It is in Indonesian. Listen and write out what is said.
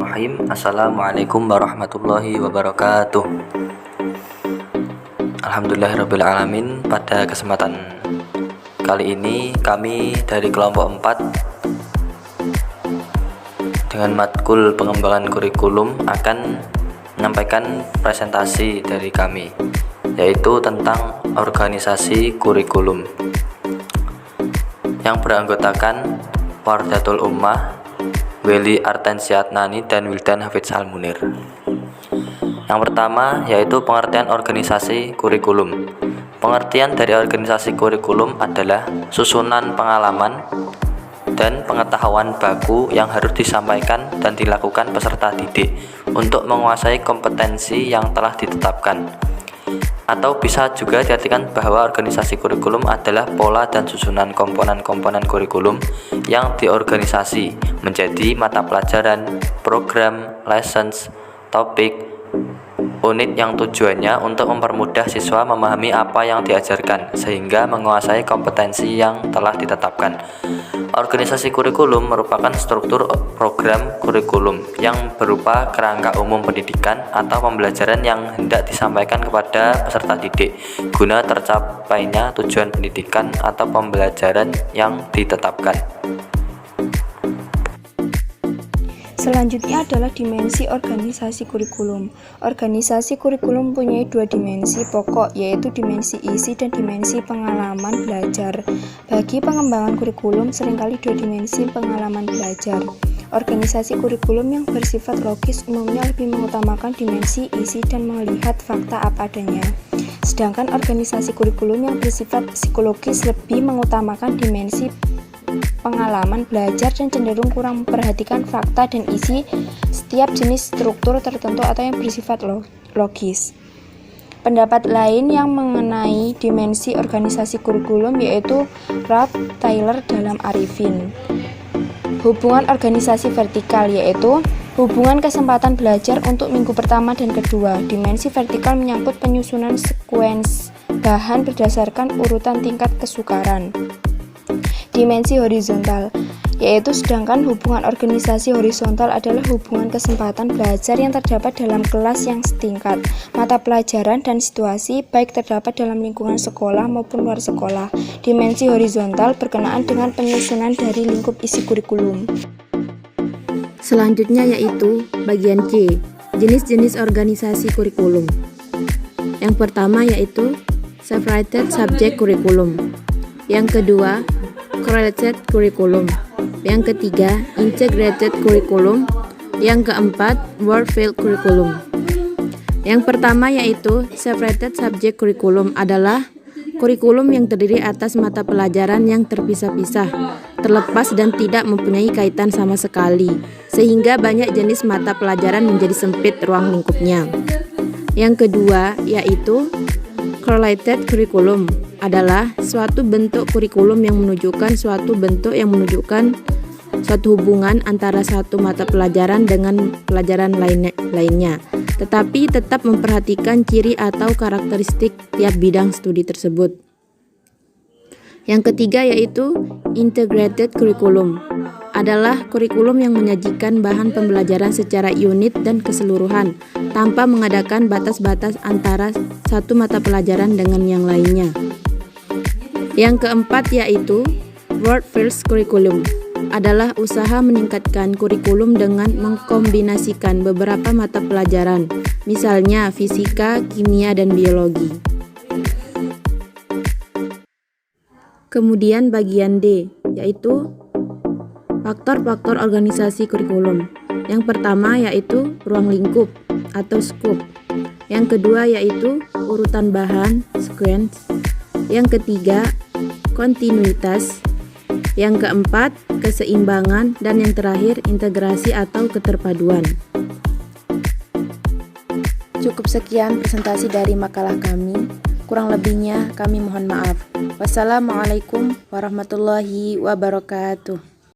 Bismillahirrahmanirrahim. Assalamualaikum warahmatullahi wabarakatuh. Alhamdulillahirrabbilalamin. Pada kesempatan kali ini kami dari kelompok 4 dengan matkul pengembangan kurikulum akan menyampaikan presentasi dari kami, yaitu tentang organisasi kurikulum yang beranggotakan Wardatul Ummah, Weli Artensiat Nani, dan Wildan Hafidz Al-Munir. Yang pertama yaitu pengertian organisasi kurikulum. Pengertian dari organisasi kurikulum adalah susunan pengalaman dan pengetahuan baku yang harus disampaikan dan dilakukan peserta didik untuk menguasai kompetensi yang telah ditetapkan. Atau bisa juga diartikan bahwa organisasi kurikulum adalah pola dan susunan komponen-komponen kurikulum yang diorganisasi menjadi mata pelajaran, program, lessons, topik, unit yang tujuannya untuk mempermudah siswa memahami apa yang diajarkan sehingga menguasai kompetensi yang telah ditetapkan. Organisasi kurikulum merupakan struktur program kurikulum yang berupa kerangka umum pendidikan atau pembelajaran yang hendak disampaikan kepada peserta didik guna tercapainya tujuan pendidikan atau pembelajaran yang ditetapkan. Selanjutnya adalah dimensi organisasi kurikulum. Organisasi kurikulum mempunyai dua dimensi pokok, yaitu dimensi isi dan dimensi pengalaman belajar. Bagi pengembangan kurikulum, seringkali dua dimensi pengalaman belajar. Organisasi kurikulum yang bersifat logis umumnya lebih mengutamakan dimensi isi dan melihat fakta apa adanya. Sedangkan organisasi kurikulum yang bersifat psikologis lebih mengutamakan dimensi pengalaman belajar dan cenderung kurang memperhatikan fakta dan isi setiap jenis struktur tertentu atau yang bersifat logis. Pendapat lain yang mengenai dimensi organisasi kurikulum yaitu Ralph Taylor dalam Arifin. Hubungan organisasi vertikal yaitu hubungan kesempatan belajar untuk minggu pertama dan kedua. Dimensi vertikal menyangkut penyusunan sekuens bahan berdasarkan urutan tingkat kesukaran. Dimensi horizontal yaitu sedangkan hubungan organisasi horizontal adalah hubungan kesempatan belajar yang terdapat dalam kelas yang setingkat, mata pelajaran dan situasi baik terdapat dalam lingkungan sekolah maupun luar sekolah. Dimensi horizontal berkenaan dengan penyusunan dari lingkup isi kurikulum. Selanjutnya yaitu bagian C, jenis-jenis organisasi kurikulum. Yang pertama yaitu separated subject curriculum. Yang kedua correlated curriculum. Yang ketiga, integrated curriculum. Yang keempat, word field curriculum. Yang pertama yaitu separated subject curriculum adalah kurikulum yang terdiri atas mata pelajaran yang terpisah-pisah, terlepas dan tidak mempunyai kaitan sama sekali, sehingga banyak jenis mata pelajaran menjadi sempit ruang lingkupnya. Yang kedua yaitu correlated curriculum adalah suatu bentuk kurikulum yang menunjukkan suatu hubungan antara satu mata pelajaran dengan pelajaran lainnya, tetapi tetap memperhatikan ciri atau karakteristik tiap bidang studi tersebut. Yang ketiga yaitu integrated curriculum adalah kurikulum yang menyajikan bahan pembelajaran secara unit dan keseluruhan tanpa mengadakan batas-batas antara satu mata pelajaran dengan yang lainnya. Yang keempat yaitu word field curriculum adalah usaha meningkatkan kurikulum dengan mengkombinasikan beberapa mata pelajaran, misalnya fisika, kimia, dan biologi. Kemudian bagian D yaitu faktor-faktor organisasi kurikulum. Yang pertama yaitu ruang lingkup atau scope. Yang kedua yaitu urutan bahan, sequence. Yang ketiga, kontinuitas. Yang keempat, keseimbangan. Dan yang terakhir, integrasi atau keterpaduan. Cukup sekian presentasi dari makalah kami. Kurang lebihnya kami mohon maaf. Wassalamualaikum warahmatullahi wabarakatuh.